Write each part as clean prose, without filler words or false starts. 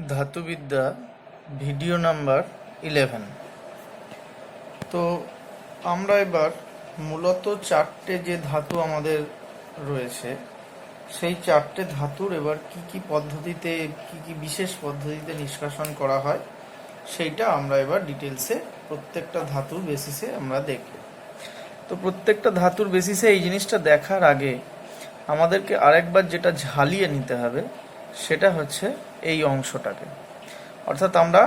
ধাতুবিদ্যা video number 11। তো আমরা এবার মূলত চারটে যে ধাতু আমাদের রয়েছে সেই চারটে ধাতুর এবার কি কি পদ্ধতিতে কি বিশেষ পদ্ধতিতে নিষ্কাশন করা হয় সেইটা আমরা এবার ডিটেলসে প্রত্যেকটা ধাতুর বেসিসে আমরা দেখব। তো প্রত্যেকটা ধাতুর বেসিসে এই জিনিসটা দেখার আগে আমাদেরকে আরেকবার যেটা ঝালিয়ে নিতে হবে সেটা হচ্ছে এই অংশটাকে, অর্থাৎ আমরা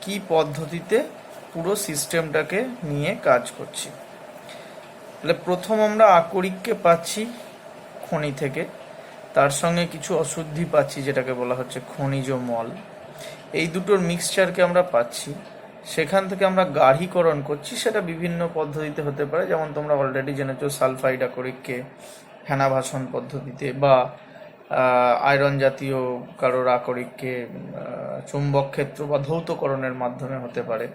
কি পদ্ধতিতে পুরো সিস্টেমটাকে নিয়ে কাজ করছি। তাহলে প্রথম আমরা আকরিককে পাচ্ছি খনি থেকে, তার সঙ্গে কিছু অশুদ্ধি পাচ্ছি যেটাকে বলা হচ্ছে খনিজ মল। এই দুটোর মিক্সচারকে আমরা পাচ্ছি, সেখান থেকে আমরা গাঢ়ীকরণ করছি। সেটা বিভিন্ন পদ্ধতিতে হতে পারে, যেমন তোমরা অলরেডি জেনেছো সালফাইড আকরিককে ফেনাভাসন পদ্ধতিতে বা আয়রন জাতীয় কারোর আকরিককে চুম্বক ক্ষেত্র বা ধৌতকরণের মাধ্যমে হতে পারে।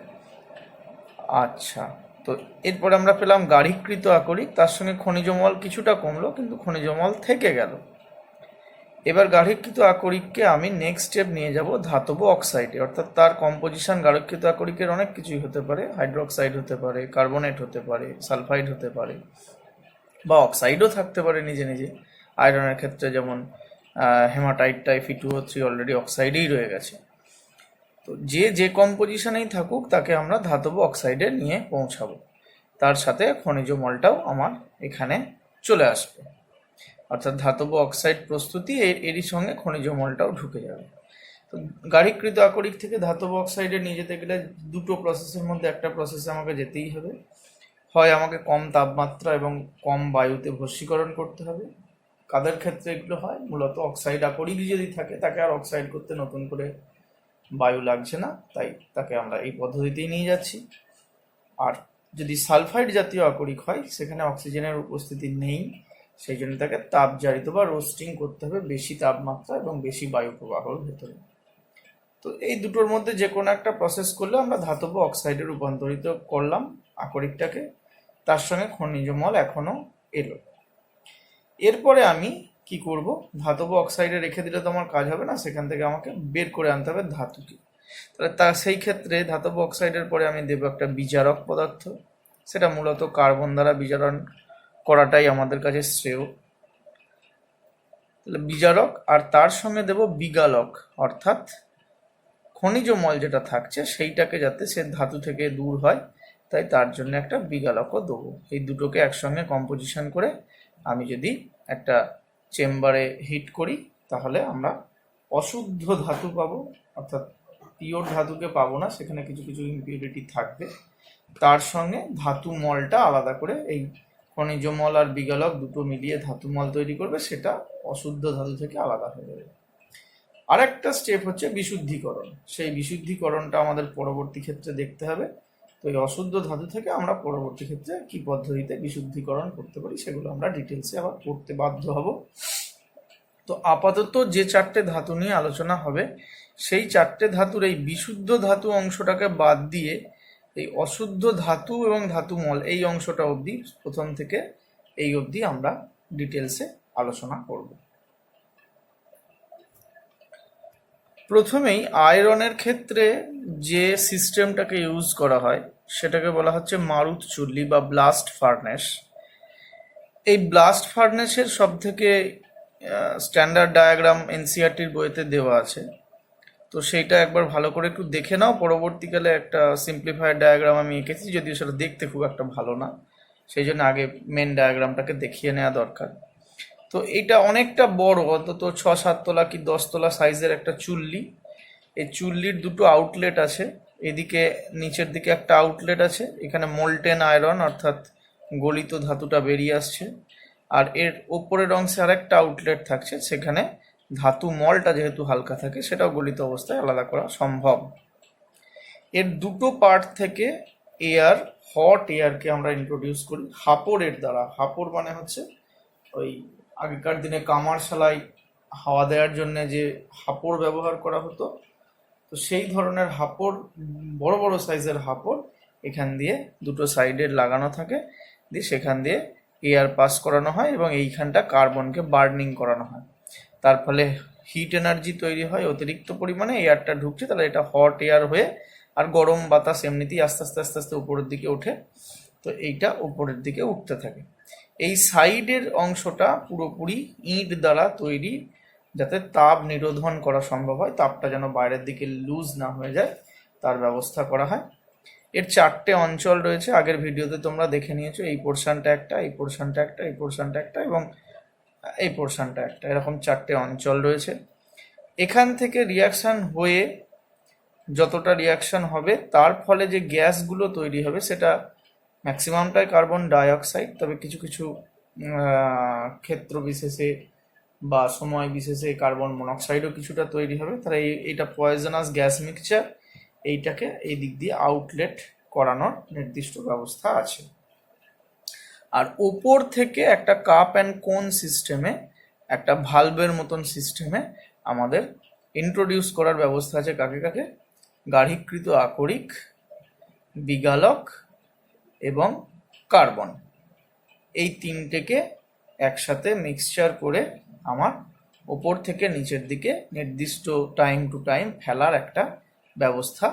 আচ্ছা, তো এরপরে আমরা পেলাম গাঢ়ীকৃত আকরিক, তার সঙ্গে খনিজ মল কিছুটা কমলো কিন্তু খনিজ মল থেকে গেল। এবার গাঢ়ীকৃত আকরিককে আমি নেক্সট স্টেপ নিয়ে যাব ধাতব অক্সাইডে, অর্থাৎ তার কম্পোজিশন গাঢ়ীকৃত আকরিকের অনেক কিছুই হতে পারে, হাইড্রোক্সাইড হতে পারে, কার্বনেট হতে পারে, সালফাইড হতে পারে, বা অক্সাইডও থাকতে পারে নিজে নিজে। আয়রনের ক্ষেত্রে যেমন হেমাটাইটটা Fe2O3 অলরেডি অক্সাইডেই রয়ে গেছে। তো যে কম্পোজিশনেই থাকুক তাকে আমরা ধাতব অক্সাইডে নিয়ে পৌঁছাবো, তার সাথে খনিজ মলটাও আমার এখানে চলে আসবে, অর্থাৎ ধাতব অক্সাইড প্রস্তুতি এরই সঙ্গে খনিজ মলটাও ঢুকে যাবে। তো গাঢ়ীকৃত আকরিক থেকে ধাতব অক্সাইডে নিয়ে যেতে গেলে দুটো প্রসেসের মধ্যে একটা প্রসেসে আমাকে যেতেই হবে। হয় আমাকে কম তাপমাত্রা এবং কম বায়ুতে ভস্মীকরণ করতে হবে। কাদের ক্ষেত্রে এগুলো হয়? মূলত অক্সাইড আকরিক যদি থাকে তাকে আর অক্সাইড করতে নতুন করে বায়ু লাগছে না, তাই তাকে আমরা এই পদ্ধতিতেই নিয়ে যাচ্ছি। আর যদি সালফাইড জাতীয় আকরিক হয় সেখানে অক্সিজেনের উপস্থিতি নেই, সেই জন্য তাকে তাপজারিত বা রোস্টিং করতে হবে বেশি তাপমাত্রা এবং বেশি বায়ু প্রবাহর ভেতরে। তো এই দুটোর মধ্যে যে কোনো একটা প্রসেস করলে আমরা ধাতব অক্সাইডে রূপান্তরিত করলাম আকরিকটাকে, তার সঙ্গে খনিজ মল এখনো এলো। এরপরে আমি কি করব? ধাতব অক্সাইডে রেখে দিলে তো আমার কাজ হবে না, সেখান থেকে আমাকে বের করে আনতে হবে ধাতুকে। তাহলে সেই ক্ষেত্রে ধাতব অক্সাইডের পরে আমি দেবো একটা বিজারক পদার্থ, সেটা মূলত কার্বন দ্বারা বিজারণ করাটাই আমাদের কাছে শ্রেয়। তাহলে বিজারক, আর তার সঙ্গে দেব বিগালক, অর্থাৎ খনিজ মল যেটা থাকছে সেইটাকে যাতে সে ধাতু থেকে দূর হয়, তাই তার জন্য একটা বিগালকও দেবো। এই দুটোকে একসঙ্গে কম্পোজিশন করে আমি যদি একটা চেম্বারে হিট করি তাহলে আমরা অশুদ্ধ ধাতু পাবো, অর্থাৎ পিওর ধাতুকে পাবো না, সেখানে কিছু কিছু ইম্পিউরিটি থাকবে। তার সঙ্গে ধাতু মলটা আলাদা করে এই খনিজ মল আর বিগালক দুটো মিলিয়ে ধাতু মল তৈরি করবে, সেটা অশুদ্ধ ধাতু থেকে আলাদা হয়ে যাবে। আরেকটা স্টেপ হচ্ছে বিশুদ্ধিকরণ। সেই বিশুদ্ধিকরণটা আমাদের পরবর্তী ক্ষেত্রে দেখতে হবে। তো এই অশুদ্ধ ধাতু থেকে আমরা পরবর্তী ক্ষেত্রে কি পদ্ধতিতে বিশুদ্ধিকরণ করতে পারি সেগুলো আমরা ডিটেলসে আবার পড়তে বাধ্য হব। তো আপাতত যে চারটে ধাতু নিয়ে আলোচনা হবে সেই চারটে ধাতুর এই বিশুদ্ধ ধাতু অংশটাকে বাদ দিয়ে এই অশুদ্ধ ধাতু এবং ধাতু মল এই অংশটা অবধি, প্রথম থেকে এই অবধি আমরা ডিটেলসে আলোচনা করব। প্রথমেই আয়রনের ক্ষেত্রে যে সিস্টেমটাকে ইউজ করা হয় সেটাকে বলা হচ্ছে মারুত চুল্লি বা ব্লাস্ট ফার্নেস। এই ব্লাস্ট ফার্নেসের সব থেকে স্ট্যান্ডার্ড ডায়াগ্রাম এনসিইআরটির বইতে দেওয়া আছে, তো সেইটা একবার ভালো করে একটু দেখে নাও। পরবর্তীকালে একটা সিম্পলিফাইড ডায়াগ্রাম আমি এঁকেছি, যদিও সেটা দেখতে খুব একটা ভালো না, সেই জন্য আগে মেন ডায়াগ্রামটাকে দেখিয়ে নেওয়া দরকার। তো এটা অনেকটা বড়, অন্তত 6-7 তলা কি 10 তলা সাইজের একটা চুল্লি। এই চুল্লির দুটো আউটলেট আছে, এদিকে নিচের দিকে একটা আউটলেট আছে, এখানে মোল্টেন আয়রন অর্থাৎ গলিত ধাতুটা বেরিয়ে আসছে, আর এর ওপরের অংশে আরেকটা আউটলেট থাকছে, সেখানে ধাতু মলটা যেহেতু হালকা থাকে সেটাও গলিত অবস্থায় আলাদা করা সম্ভব। এর দুটো পার্ট থেকে এয়ার, হট এয়ারকে আমরা ইন্ট্রোডিউস করি হাপড়ের দ্বারা। হাপড় মানে হচ্ছে ওই আগেকার দিনে কামারশালায় হাওয়া দেওয়ার জন্য যে হাপড় ব্যবহার করা হতো, তো সেই ধরনের হাপড়, বড় বড় সাইজের হাপড় এখান দিয়ে দুটো সাইডে লাগানো থাকে, দিয়ে সেখান দিয়ে এয়ার পাস করানো হয় এবং এইখানটা কার্বনকে বার্নিং করানো হয়। তার ফলে হিট এনার্জি তৈরি হয় অতিরিক্ত পরিমাণে, এয়ারটা ঢুকছে, তাহলে এটা হট এয়ার হয়ে আর গরম বাতাস এমনিতেই আস্তে আস্তে আস্তে আস্তে উপরের দিকে ওঠে, তো এইটা উপরের দিকে উঠতে থাকে। এই সাইডের অংশটা পুরোপুরি ইট দ্বারা তৈরি, যাতে তাপ নিরোধন করা সম্ভব হয়, তাপটা যেন বাইরের দিকে লুজ না হয়ে যায় তার ব্যবস্থা করা হয়। এর 4টে অঞ্চল রয়েছে, আগের ভিডিওতে তোমরা দেখে নিয়েছো। এই পোর্শনটা একটা, এই পোর্শনটা একটা, এই পোর্শনটা একটা এবং এই পোর্শনটা একটা, এরকম 4টে অঞ্চল রয়েছে। এখান থেকে রিয়াকশন হয়ে যতটা রিয়াকশন হবে তার ফলে যে গ্যাসগুলো তৈরি হবে সেটা ম্যাক্সিমামটাই কার্বন ডাই অক্সাইড, তবে কিছু কিছু ক্ষেত্র বিশেষে বা সময় বিশেষে কার্বন মনোক্সাইডও কিছুটা তৈরি হবে। তাহলে এইটা পয়জনাস গ্যাস মিক্সচার, এইটাকে এই দিক দিয়ে আউটলেট করানোর নির্দিষ্ট ব্যবস্থা আছে। আর ওপর থেকে একটা কাপ অ্যান্ড কোন সিস্টেমে, একটা ভালভের মতন সিস্টেমে আমাদের ইন্ট্রোডিউস করার ব্যবস্থা আছে। কাকে কাকে? গাঢ়ীকৃত আকরিক, বিগালক এবং কার্বন, এই তিনটেকে একসাথে মিক্সচার করে আমার ওপর থেকে নিচের দিকে নির্দিষ্ট টাইম টু টাইম ফেলার একটা ব্যবস্থা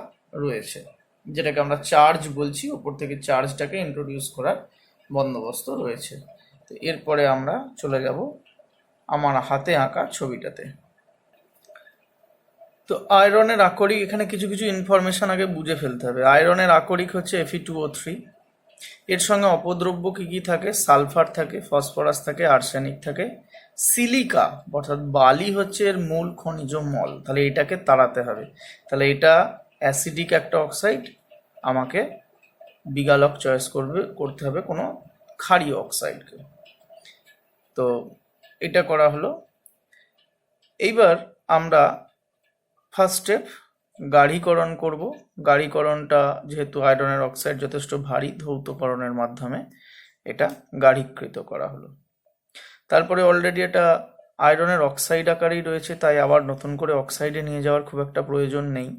রয়েছে, যেটাকে আমরা চার্জ বলছি। ওপর থেকে চার্জটাকে ইন্ট্রোডিউস করার বন্দোবস্ত রয়েছে। তো এরপরে আমরা চলে যাব আমার হাতে আঁকা ছবিটাতে। তো আয়রনের আকরিক, এখানে কিছু কিছু ইনফরমেশন আগে বুঝে ফেলতে হবে। আয়রনের আকরিক হচ্ছে Fe2O3। এর সঙ্গে অপদ্রব্য কি কি থাকে? সালফার থাকে, ফসফরাস থাকে, আর্সেনিক থাকে, সিলিকা অর্থাৎ বালি হচ্ছে এর মূল খনিজ মল। তাহলে এটাকে তাড়াতে হবে। তাহলে এটা অ্যাসিডিক একটা অক্সাইড, আমাকে বিগালক চয়েস করতে হবে কোনো ক্ষারীয় অক্সাইডকে। তো এটা করা হলো। এইবার আমরা ফার্স্ট স্টেপ গাঢ়ীকরণ করব। গাঢ়ীকরণটা যেহেতু আয়রনের অক্সাইড যথেষ্ট ভারী, ধৌতকরণের মাধ্যমে এটা গাঢ়ীকৃত করা হলো। তারপরে অলরেডি এটা আয়রনের অক্সাইড আকারেই রয়েছে, তাই আবার নতুন করে অক্সাইডে নিয়ে যাওয়ার খুব একটা প্রয়োজন নেই।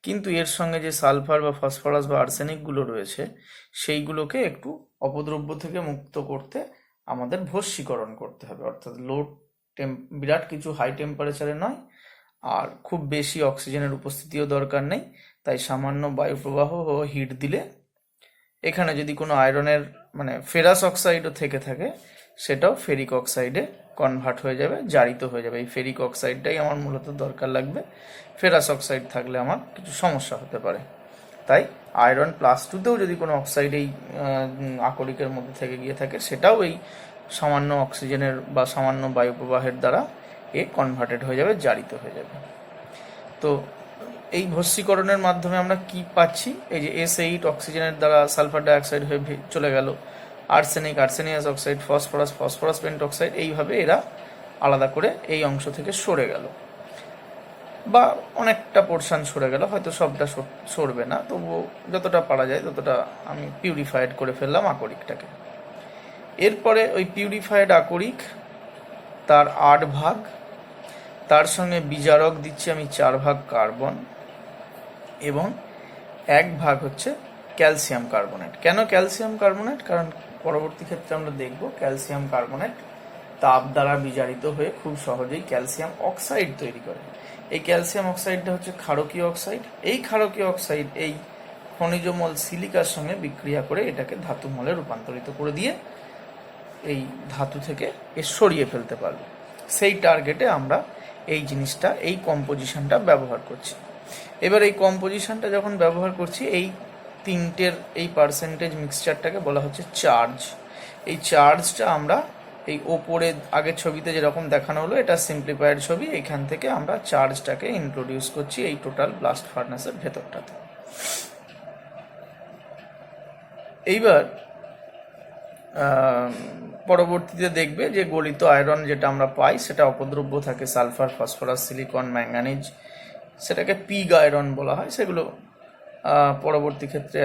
কিন্তু এর সঙ্গে যে সালফার বা ফসফরাস বা আর্সেনিকগুলো রয়েছে সেইগুলোকে একটু অপদ্রব্য থেকে মুক্ত করতে আমাদের ভস্মীকরণ করতে হবে। অর্থাৎ বিরাট কিছু হাই টেম্পারেচারে নয়, আর খুব বেশি অক্সিজেনের উপস্থিতিও দরকার নেই, তাই সামান্য বায়ুপ্রবাহ ও হিট দিলে এখানে যদি কোনো আয়রনের মানে ফেরাস অক্সাইডও থেকে থাকে সেটাও ফেরিক অক্সাইডে কনভার্ট হয়ে যাবে, জারিত হয়ে যাবে। এই ফেরিক অক্সাইডটাই আমার মূলত দরকার লাগবে। ফেরাস অক্সাইড থাকলে আমার কিছু সমস্যা হতে পারে। তাই আয়রন +2তেও যদি কোনো অক্সাইড এই আকরিকের মধ্যে থেকে গিয়ে থাকে সেটাও এই সামান্য অক্সিজেনের বা সামান্য বায়ুপ্রবাহের দ্বারা কনভার্টেড হয়ে যাবে, জারিত হয়ে যাবে। তো এই ভস্মীকরণের মাধ্যমে আমরা কি পাচ্ছি? এই যে S8 অক্সিজেনের দ্বারা সালফার ডাইঅক্সাইড হয়ে চলে গেল, আর্সেনিয়াস অক্সাইড, ফসফরাস পেন্টঅক্সাইড, এইভাবে এরা আলাদা করে এই অংশ থেকে সরে গেল, বা অনেকটা পোর্শন সরে গেল, হয়তো সবটা সরবে না, তবুও যতটা পারা যায় ততটা আমি পিউরিফাইড করে ফেললাম আকরিকটাকে। এরপরে ওই পিউরিফাইড আকরিক তার 8 ভাগ, তার সঙ্গে বিজারক দিচ্ছি আমি 4 ভাগ কার্বন এবং 1 ভাগ হচ্ছে ক্যালসিয়াম কার্বনেট। কেন ক্যালসিয়াম কার্বনেট? কারণ পরবর্তী ক্ষেত্রে আমরা দেখব ক্যালসিয়াম কার্বনেট তাপ দ্বারা বিজারিত হয়ে খুব সহজেই ক্যালসিয়াম অক্সাইড তৈরি করে। এই ক্যালসিয়াম অক্সাইডটা হচ্ছে ক্ষারকীয় অক্সাইড। এই ক্ষারকীয় অক্সাইড এই খনিজমল সিলিকার সঙ্গে বিক্রিয়া করে এটাকে ধাতু মলে রূপান্তরিত করে দিয়ে এই ধাতু থেকে সরিয়ে ফেলতে পারবে। সেই টার্গেটে আমরা এই জিনিসটা, এই কম্পোজিশনটা ব্যবহার করছি। এবার এই কম্পোজিশনটা যখন ব্যবহার করছি, এই তিনটের এই পার্সেন্টেজ মিক্সচারটাকে বলা হচ্ছে চার্জ। এই চার্জটা আমরা এই ওপরে আগের ছবিতে যেরকম দেখানো হলো, এটা সিম্পলিফাইড ছবি, এখান থেকে আমরা চার্জটাকে ইন্ট্রোডিউস করছি এই টোটাল ব্লাস্ট ফার্নেসের ভেতরটাতে। এইবার পরবর্তীতে দেখবে যে গলিত আয়রন যেটা আমরা পাই সেটা অপদ্রব্য থাকে, সালফার, ফসফরাস, সিলিকন, ম্যাঙ্গানিজ, সেটাকে পিগ আয়রন বলা হয়। সেগুলো পরবর্তী ক্ষেত্রে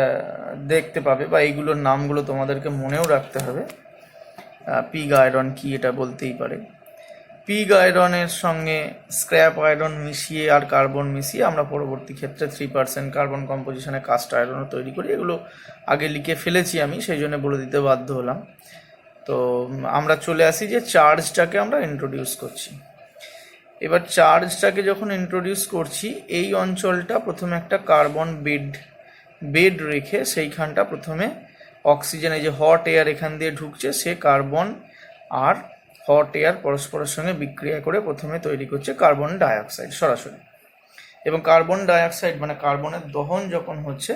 দেখতে পাবে, বা এইগুলোর নামগুলো তোমাদেরকে মনেও রাখতে হবে। পিগ আয়রন কি এটা বলতেই পারে। পিগ আয়রনের সঙ্গে স্ক্র্যাপ আয়রন মিশিয়ে আর কার্বন মিশিয়ে আমরা পরবর্তী ক্ষেত্রে 3% কার্বন কম্পোজিশনে কাস্ট আয়রনও তৈরি করি। এগুলো আগে লিখে ফেলেছি আমি, সেই জন্য বলে দিতে বাধ্য হলাম। তো আমরা চলে আসি যে চার্জটাকে আমরা ইন্ট্রোডিউস করছি। এবার চার্জটাকে যখন ইন্ট্রোডিউস করছি, এই অঞ্চলটা প্রথমে একটা কার্বন বেড রেখে সেইখানটা প্রথমে অক্সিজেন, এই যে হট এয়ার এখান দিয়ে ঢুকছে, সে কার্বন আর হট এয়ার পরস্পরের সঙ্গে বিক্রিয়া করে প্রথমে তৈরি করছে কার্বন ডাইঅক্সাইড সরাসরি। এবং কার্বন ডাইঅক্সাইড মানে কার্বনের দহন যখন হচ্ছে,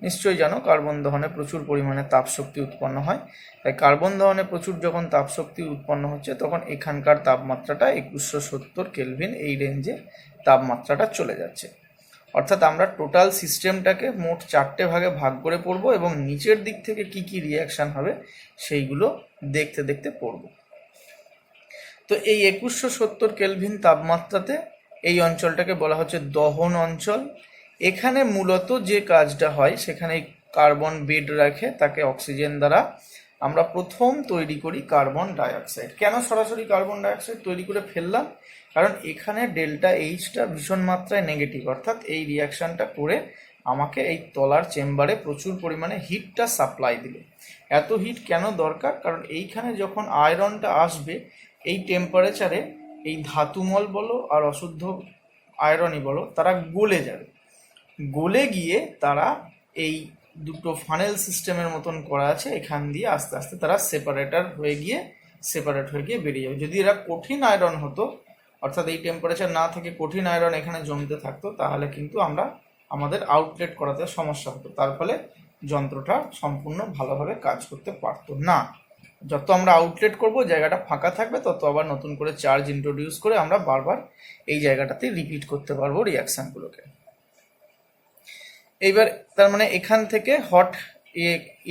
নিশ্চয়ই জানো কার্বন দহনে প্রচুর পরিমাণে তাপশক্তি উৎপন্ন হয়। তাই কার্বন দহনে প্রচুর যখন তাপশক্তি উৎপন্ন হচ্ছে, তখন এখানকার তাপমাত্রাটা 2170 কেলভিন এই রেঞ্জে তাপমাত্রাটা চলে যাচ্ছে। অর্থাৎ আমরা টোটাল সিস্টেমটাকে মোট 4টে ভাগে ভাগ করে পড়বো এবং নিচের দিক থেকে কি কি রিয়াকশান হবে সেইগুলো দেখতে দেখতে পড়বো। তো এই 2170 কেলভিন তাপমাত্রাতে এই অঞ্চলটাকে বলা হচ্ছে দহন অঞ্চল। এখানে মূলত যে কাজটা হয়, সেখানে কার্বন বেড রাখে, তাকে অক্সিজেন দ্বারা আমরা প্রথম তৈরি করি কার্বন ডাইঅক্সাইড। কেন সরাসরি কার্বন ডাইঅক্সাইড তৈরি করে ফেললাম? কারণ এখানে ডেল্টা এইচটা ভীষণ মাত্রায় নেগেটিভ, অর্থাৎ এই রিয়াকশানটা করে আমাকে এই তলার চেম্বারে প্রচুর পরিমাণে হিটটা সাপ্লাই দিল। এত হিট কেন দরকার? কারণ এইখানে যখন আয়রনটা আসবে, এই টেম্পারেচারে এই ধাতুমল বলো আর অশুদ্ধ আয়রনই বলো, তারা গলে যাবে। গলে গিয়ে তারা এই দুটো ফানেল সিস্টেমের মতন করা আছে, এখান দিয়ে আস্তে আস্তে তারা সেপারেট হয়ে গিয়ে বেরিয়ে যাবে। যদি এরা কঠিন আয়রন হতো, অর্থাৎ এই টেম্পারেচার না থেকে কঠিন আয়রন এখানে জমতে থাকতো, তাহলে কিন্তু আমাদের আউটলেট করাতে সমস্যা হতো, তার ফলে যন্ত্রটা সম্পূর্ণ ভালোভাবে কাজ করতে পারতো না। যত আমরা আউটলেট করব, জায়গাটা ফাঁকা থাকবে, তত আবার নতুন করে চার্জ ইন্ট্রোডিউস করে আমরা বারবার এই জায়গাটাতে রিপিট করতে পারবো রিয়াকশানগুলোকে। এইবার তার মানে এখান থেকে হট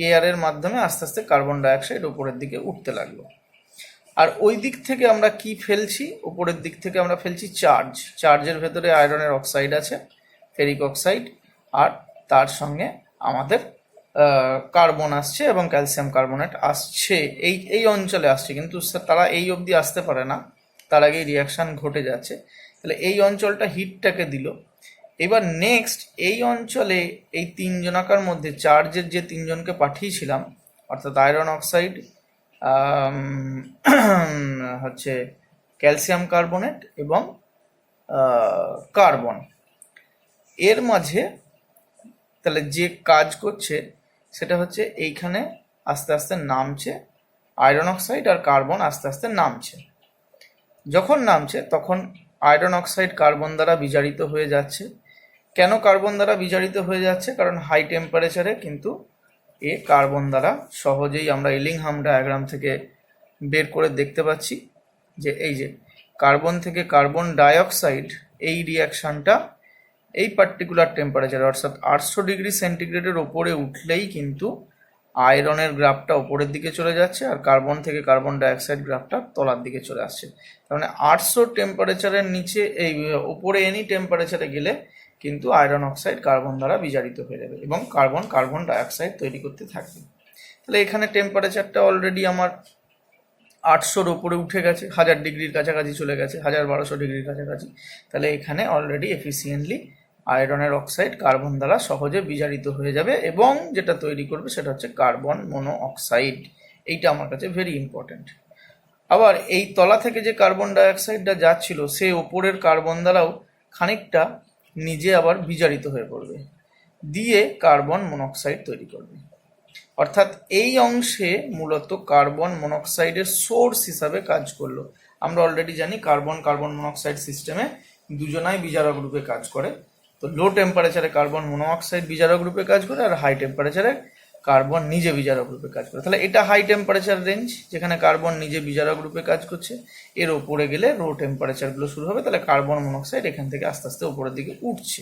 এয়ারের মাধ্যমে আস্তে আস্তে কার্বন ডাইঅক্সাইড উপরের দিকে উঠতে লাগলো। আর ওই দিক থেকে আমরা কি ফেলছি? উপরের দিক থেকে আমরা ফেলছি চার্জের ভেতরে আয়রনের অক্সাইড আছে, ফেরিক অক্সাইড, আর তার সঙ্গে আমাদের কার্বন আসছে এবং ক্যালসিয়াম কার্বনেট আসছে, এই অঞ্চলে আসছে, কিন্তু তারা এই অবধি আসতে পারে না, তার আগে রিয়াকশান ঘটে যাচ্ছে। তাহলে এই অঞ্চলটা হিটটাকে দিল। এবার নেক্সট এই অঞ্চলে এই তিনজনাকার মধ্যে চার্জের যে তিনজনকে পাঠিয়েছিলাম, অর্থাৎ আয়রন অক্সাইড, হচ্ছে ক্যালসিয়াম কার্বনেট এবং কার্বন, এর মাঝে তাহলে যে কাজ করছে সেটা হচ্ছে এইখানে আস্তে আস্তে নামছে আয়রন অক্সাইড আর কার্বন আস্তে আস্তে নামছে। যখন নামছে তখন আয়রন অক্সাইড কার্বন দ্বারা বিজারিত হয়ে যাচ্ছে। কেন কার্বন দ্বারা বিজারিত হয়ে যাচ্ছে? কারণ হাই টেম্পারেচারে কিন্তু কার্বন দ্বারা সহজেই আমরা ইলিংহাম ডায়াগ্রাম থেকে বের করে দেখতে পাচ্ছি যে এই যে কার্বন থেকে কার্বন ডাইঅক্সাইড, এই রিয়াকশানটা এই পার্টিকুলার টেম্পারেচার অর্থাৎ 800 ডিগ্রি সেন্টিগ্রেডের ওপরে উঠলেই কিন্তু আয়রনের গ্রাফটা ওপরের দিকে চলে যাচ্ছে, আর কার্বন থেকে কার্বন ডাইঅক্সাইড গ্রাফটা তলার দিকে চলে আসছে। তার মানে 800 টেম্পারেচারের নিচে এই ওপরে এনি টেম্পারেচারে গেলে কিন্তু আয়রন অক্সাইড কার্বন দ্বারা বিজারিত হয়ে যাবে এবং কার্বন ডাইঅক্সাইড তৈরি করতে থাকবে। তাহলে এখানে টেম্পারেচারটা অলরেডি আমার 800-র উপরে উঠে গেছে, 1000 ডিগ্রির কাছাকাছি চলে গেছে, 1200 ডিগ্রির কাছাকাছি। তাহলে এখানে অলরেডি এফিসিয়েন্টলি আয়রনের অক্সাইড কার্বন দ্বারা সহজে বিজারিত হয়ে যাবে এবং যেটা তৈরি করবে সেটা হচ্ছে কার্বন মনো অক্সাইড। এইটা আমার কাছে ভেরি ইম্পর্টেন্ট। আবার এই তলা থেকে যে কার্বন ডাইঅক্সাইডটা যাচ্ছিল, সে ওপরের কার্বন দ্বারাও খানিকটা নিজে আবার বিজারিত হয়ে পড়বে, দিয়ে কার্বন মনোক্সাইড তৈরি করবে। অর্থাৎ এই অংশে মূলত কার্বন মনোক্সাইডের সোর্স হিসাবে কাজ করলো। আমরা অলরেডি জানি কার্বন মনোক্সাইড সিস্টেমে দুজনাই বিজারক রূপে কাজ করে। তো লো টেম্পারেচারে কার্বন মনোঅক্সাইড বিজারক রূপে কাজ করে, আর হাই টেম্পারেচারে কার্বন নিজে বিজারক রূপে কাজ করে। তাহলে এটা হাই টেম্পারেচার রেঞ্জ, যেখানে কার্বন নিজে বিজারক রূপে কাজ করছে। এর ওপরে গেলে লো টেম্পারেচারগুলো শুরু হবে, তাহলে কার্বন মনোক্সাইড এখান থেকে আস্তে আস্তে উপরের দিকে উঠছে।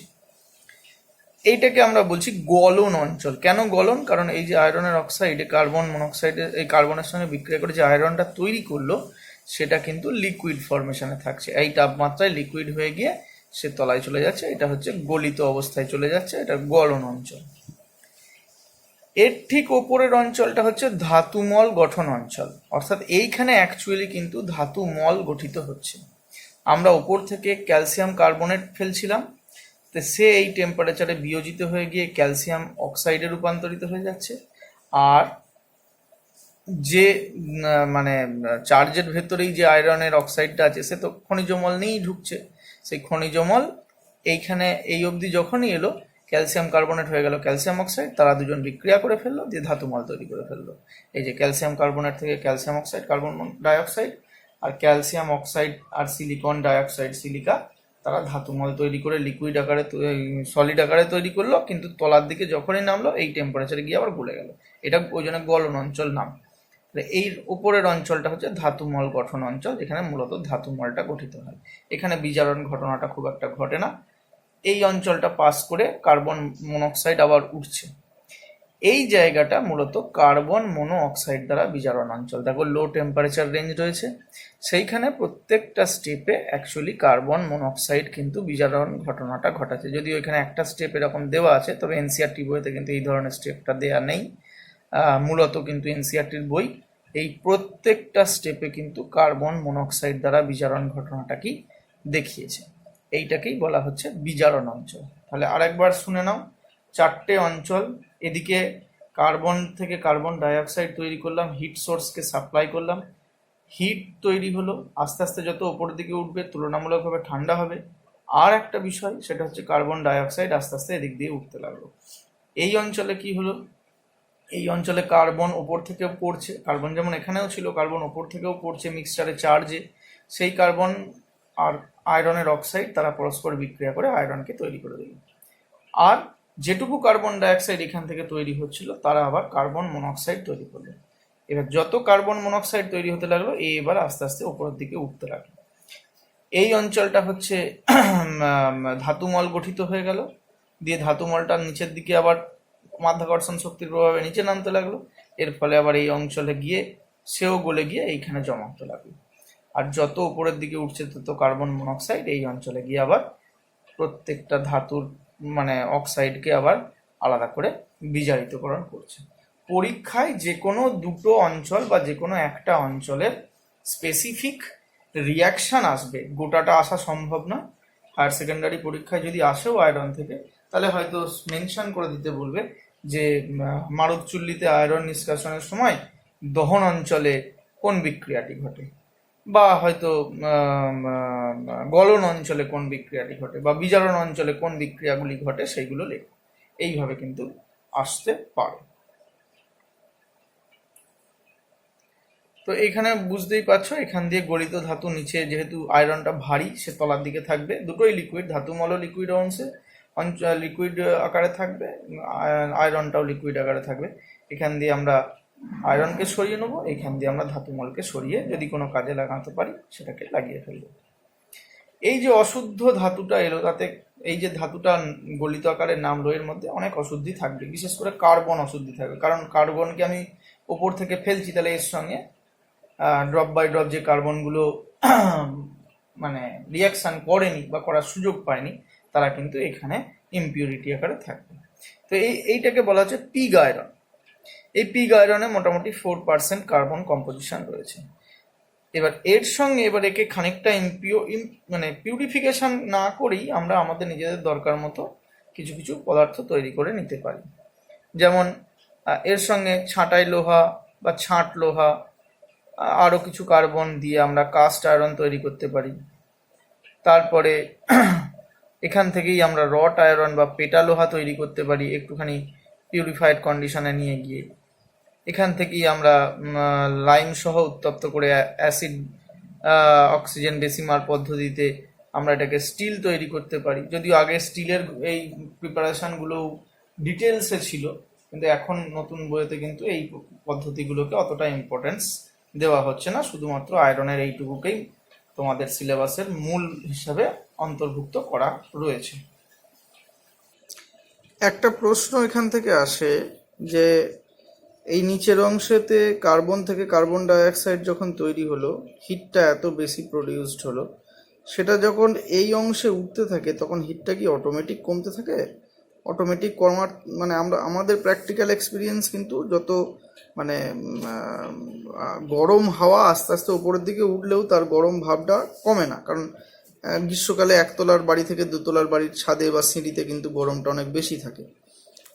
এইটাকে আমরা বলছি গলন অঞ্চল। কেন গলন? কারণ এই যে আয়রনের অক্সাইডে কার্বন মনোক্সাইডের এই কার্বনের সঙ্গে বিক্রিয়া করে যে আয়রনটা তৈরি করলো, সেটা কিন্তু লিকুইড ফরমেশনে থাকছে। এই তাপমাত্রায় লিকুইড হয়ে গিয়ে সে তলায় চলে যাচ্ছে, এটা হচ্ছে গলিত অবস্থায় চলে যাচ্ছে, এটা গলন অঞ্চল। এর ঠিক ওপরের অঞ্চলটা হচ্ছে ধাতুমল গঠন অঞ্চল, অর্থাৎ এইখানে অ্যাকচুয়ালি কিন্তু ধাতুমল গঠিত হচ্ছে। আমরা ওপর থেকে ক্যালসিয়াম কার্বনেট ফেলছিলাম, তো সে এই টেম্পারেচারে বিয়োজিত হয়ে গিয়ে ক্যালসিয়াম অক্সাইডে রূপান্তরিত হয়ে যাচ্ছে, আর যে মানে চার্জের ভেতরেই যে আয়রনের অক্সাইডটা আছে সে তো খনিজমল নিয়েই ঢুকছে, সেই খনিজমল এইখানে এই অবধি যখনই এলো ক্যালসিয়াম কার্বনেট হয়ে গেল ক্যালসিয়াম অক্সাইড, তারা দুজন বিক্রিয়া করে ফেললো, দিয়ে ধাতুমল তৈরি করে ফেললো। এই যে ক্যালসিয়াম কার্বনেট থেকে ক্যালসিয়াম অক্সাইড কার্বন ডাইঅক্সাইড, আর ক্যালসিয়াম অক্সাইড আর সিলিকন ডাইঅক্সাইড সিলিকা, তারা ধাতুমল তৈরি করে লিকুইড আকারে সলিড আকারে তৈরি করলো, কিন্তু তলার দিকে যখনই নামলো এই টেম্পারেচারে গিয়ে আবার গলে গেল। এটা ওই জন্য গলন অঞ্চল নাম। এই উপরের অঞ্চলটা হচ্ছে ধাতুমল গঠন অঞ্চল, যেখানে মূলত ধাতুমলটা গঠিত হয়। এখানে বিজারণ ঘটনাটা খুব একটা ঘটে না। এই অঞ্চলটা পাস করে কার্বন মনোক্সাইড আবার উঠছে। এই জায়গাটা মূলত কার্বন মনো অক্সাইড দ্বারা বিজারণ অঞ্চল। দেখো লো টেম্পারেচার রেঞ্জ রয়েছে, সেইখানে প্রত্যেকটা স্টেপে অ্যাকচুয়ালি কার্বন মনোক্সাইড কিন্তু বিজারণ ঘটনাটা ঘটাচ্ছে। যদিও এখানে একটা স্টেপ এরকম দেওয়া আছে, তবে এনসিআরটি বইতে কিন্তু এই ধরনের স্টেপটা দেওয়া নেই। মূলত কিন্তু এনসিআরটির বই এই প্রত্যেকটা স্টেপে কিন্তু কার্বন মনোক্সাইড দ্বারা বিজারণ ঘটনাটাকেই দেখিয়েছে। এইটাকেই বলা হচ্ছে বিজারণ অঞ্চল। তাহলে আরেকবার শুনে নাও, চারটে অঞ্চল। এদিকে কার্বন থেকে কার্বন ডাইঅক্সাইড তৈরি করলাম, হিট সোর্সকে সাপ্লাই করলাম, হিট তৈরি হলো, আস্তে আস্তে যত উপরের দিকে উঠবে তুলনামূলকভাবে ঠান্ডা হবে। আর একটা বিষয়, সেটা হচ্ছে কার্বন ডাইঅক্সাইড আস্তে আস্তে এদিক দিয়ে উঠতে লাগলো। এই অঞ্চলে কি হলো, এই অঞ্চলে কার্বন ওপর থেকে পড়ছে, কার্বন যেমন এখানেও ছিল কার্বন ওপর থেকেও পড়ছে মিক্সচারে চার্জে, সেই কার্বন আর আয়রনের অক্সাইড তারা পরস্পর বিক্রিয়া করে আয়রনকে তৈরি করে দিল। আর যেটুকু কার্বন ডাইঅক্সাইড এখান থেকে তৈরি হচ্ছিল তারা আবার কার্বন মনোক্সাইড তৈরি করলো। এবার যত কার্বন মনোক্সাইড তৈরি হতে লাগলো এবার আস্তে আস্তে উপরের দিকে উঠতে লাগলো। এই অঞ্চলটা হচ্ছে ধাতুমল গঠিত হয়ে গেল, দিয়ে ধাতুমলটা নিচের দিকে আবার মাধ্যাকর্ষণ শক্তির প্রভাবে নিচে নামতে লাগলো। এর ফলে আবার এই অঞ্চলে গিয়ে সেও গলে গিয়ে এইখানে জমা হতে লাগলো। আর যত উপরের দিকে উঠছে তত কার্বন মনোক্সাইড এই অঞ্চলে গিয়ে আবার প্রত্যেকটা ধাতুর মানে অক্সাইডকে আবার আলাদা করে বিজারিতকরণ করছে। পরীক্ষায় যে কোনো দুটো অঞ্চল বা যে কোনো একটা অঞ্চলের স্পেসিফিক রিয়াকশান আসবে, গোটাটা আসা সম্ভব না। হায়ার সেকেন্ডারি পরীক্ষায় যদি আসেও আয়রন থেকে, তাহলে হয়তো মেনশন করে দিতে বলবে যে মারুত চুল্লিতে আয়রন নিষ্কাশনের সময় দহন অঞ্চলে কোন বিক্রিয়াটি ঘটে, বা হয়তো গলন অঞ্চলে কোন বিক্রিয়াটি ঘটে, বা বিজারণ অঞ্চলে কোন বিক্রিয়াগুলি ঘটে সেইগুলো লেখো। এইভাবে কিন্তু আসতে পারে। তো এখানে বুঝতেই পারছো, এখান দিয়ে গলিত ধাতু নিচে, যেহেতু আয়রনটা ভারী সে তলার দিকে থাকবে, দুটোই লিকুইড, ধাতুমলও লিকুইড অংশে লিকুইড আকারে থাকবে, আয়রনটাও লিকুইড আকারে থাকবে। এখান দিয়ে আমরা আয়রনকে সরিয়ে নেবো, এখান দিয়ে আমরা ধাতুমলকে সরিয়ে যদি কোনো কাজে লাগাতে পারি সেটাকে লাগিয়ে ফেলবো। এই যে অশুদ্ধ ধাতুটা এলো, তাতে এই যে ধাতুটা গলিত আকারে নামলো, এর মধ্যে অনেক অশুদ্ধি থাকবে, বিশেষ করে কার্বন অশুদ্ধি থাকবে। কারণ কার্বনকে আমি ওপর থেকে ফেলছি, তাহলে এর সঙ্গে ড্রপ বাই ড্রপ যে কার্বনগুলো মানে রিয়াকশান করেনি বা করার সুযোগ পায়নি, তারা কিন্তু এখানে ইমপিউরিটি আকারে থাকবে। তো এইটাকে বলা হচ্ছে পিগ আয়রন। এই পিগ আয়রনে মোটামুটি 4% কার্বন কম্পোজিশন রয়েছে। এবার এর সঙ্গে এবার একে খানিকটা মানে পিউরিফিকেশন না করেই আমরা আমাদের নিজেদের দরকার মতো কিছু কিছু পদার্থ তৈরি করে নিতে পারি। যেমন এর সঙ্গে ছাঁটাই লোহা বা ছাঁট লোহা, আরও কিছু কার্বন দিয়ে আমরা কাস্ট আয়রন তৈরি করতে পারি। তারপরে এখান থেকেই আমরা রট আয়রন বা পেটা লোহা তৈরি করতে পারি একটুখানি পিউরিফাইড কন্ডিশনে নিয়ে গিয়ে। এখান থেকেই আমরা লাইম সহ উত্তপ্ত করে অ্যাসিড অক্সিজেন ডেসিমার পদ্ধতিতে আমরা এটাকে স্টিল তৈরি করতে পারি। যদিও আগে স্টিলের এই প্রিপারেশনগুলো ডিটেলসে ছিল, কিন্তু এখন নতুন বইতে কিন্তু এই পদ্ধতিগুলোকে অতটা ইম্পর্টেন্স দেওয়া হচ্ছে না, শুধুমাত্র আয়রনের এইটুকুকেই তোমাদের সিলেবাসের মূল হিসাবে অন্তর্ভুক্ত করা রয়েছে। একটা প্রশ্ন এখান থেকে আসে যে এই নিচের অংশেতে কার্বন থেকে কার্বন ডাইঅক্সাইড যখন তৈরি হলো, হিটটা এত বেশি প্রডিউসড হলো, সেটা যখন এই অংশে উঠতে থাকে তখন হিটটা কি অটোমেটিক কমতে থাকে? অটোমেটিক কমার মানে আমাদের প্র্যাকটিক্যাল এক্সপিরিয়েন্স কিন্তু যত মানে গরম হাওয়া আস্তে আস্তে উপরের দিকে উঠলেও তার গরম ভাবটা কমে না। কারণ গ্রীষ্মকালে একতলার বাড়ি থেকে দোতলার বাড়ির ছাদে বা সিঁড়িতে কিন্তু গরমটা অনেক বেশি থাকে।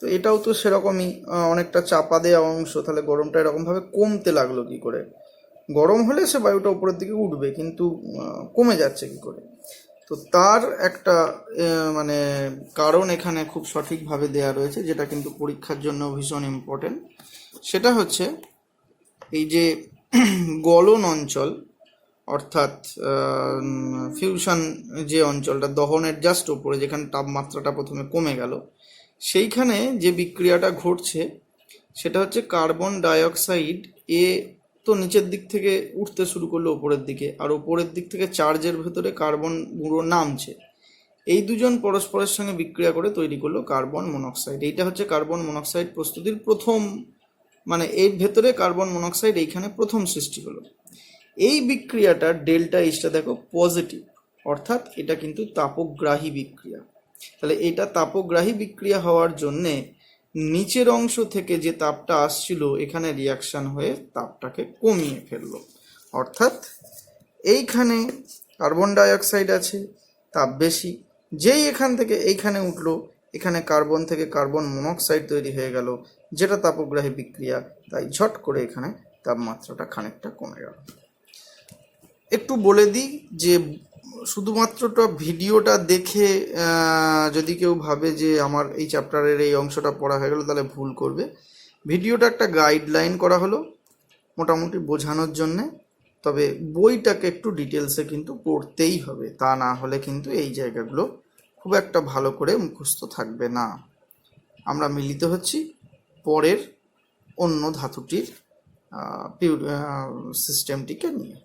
তো এটাও তো সেরকমই অনেকটা চাপা দেওয়া অংশ, তাহলে গরমটা এরকমভাবে কমতে লাগলো কি করে? গরম হলে সে বায়ুটা উপরের দিকে উঠবে, কিন্তু কমে যাচ্ছে কি করে? তো তার একটা মানে কারণ এখানে খুব সঠিকভাবে দেয়া রয়েছে, যেটা কিন্তু পরীক্ষার জন্য ভীষণ ইম্পর্টেন্ট। সেটা হচ্ছে এই যে গলন অঞ্চল, অর্থাৎ ফিউশন যে অঞ্চলটা, দহনের জাস্ট ওপরে যেখানে তাপমাত্রাটা প্রথমে কমে গেল, সেইখানে যে বিক্রিয়াটা ঘটছে সেটা হচ্ছে কার্বন ডাইঅক্সাইড এ তো নিচের দিক থেকে উঠতে শুরু করলো ওপরের দিকে, আর ওপরের দিক থেকে চার্জের ভেতরে কার্বন গুঁড়ো নামছে। এই দুজন পরস্পরের সঙ্গে বিক্রিয়া করে তৈরি করলো কার্বন মনোক্সাইড। এইটা হচ্ছে কার্বন মনোক্সাইড প্রস্তুতির প্রথম, মানে এর ভেতরে কার্বন মনোক্সাইড এইখানে প্রথম সৃষ্টি হলো। এই বিক্রিয়াটা ডেল্টা এইচটা দেখো পজিটিভ, অর্থাৎ এটা কিন্তু তাপগ্রাহী বিক্রিয়া। তাহলে এটা তাপগ্রাহী বিক্রিয়া হওয়ার জন্যে নিচের অংশ থেকে যে তাপটা আসছিল এখানে রিয়াকশন হয়ে তাপটাকে কমিয়ে ফেললো। অর্থাৎ এইখানে কার্বন ডাইঅক্সাইড আছে, তাপ বেশি, যেই এখান থেকে এইখানে উঠলো, এখানে কার্বন থেকে কার্বন মনোক্সাইড তৈরি হয়ে গেল, যেটা তাপগ্রাহী বিক্রিয়া, তাই ঝট করে এখানে তাপমাত্রাটা খানিকটা কমে গেল। একটু বলে দিই যে শুধুমাত্রটা ভিডিওটা দেখে যদি কেউ ভাবে যে আমার এই চ্যাপ্টারের এই অংশটা পড়া হয়ে গেল, তাহলে ভুল করবে। ভিডিওটা একটা গাইডলাইন করা হলো মোটামুটি বোঝানোর জন্যে, তবে বইটাকে একটু ডিটেলসে কিন্তু পড়তেই হবে, তা না হলে কিন্তু এই জায়গাগুলো খুব একটা ভালো করে মুখস্থ থাকবে না। আমরা মিলিত হচ্ছি পরের অন্য ধাতুটির সিস্টেমটিকে নিয়ে।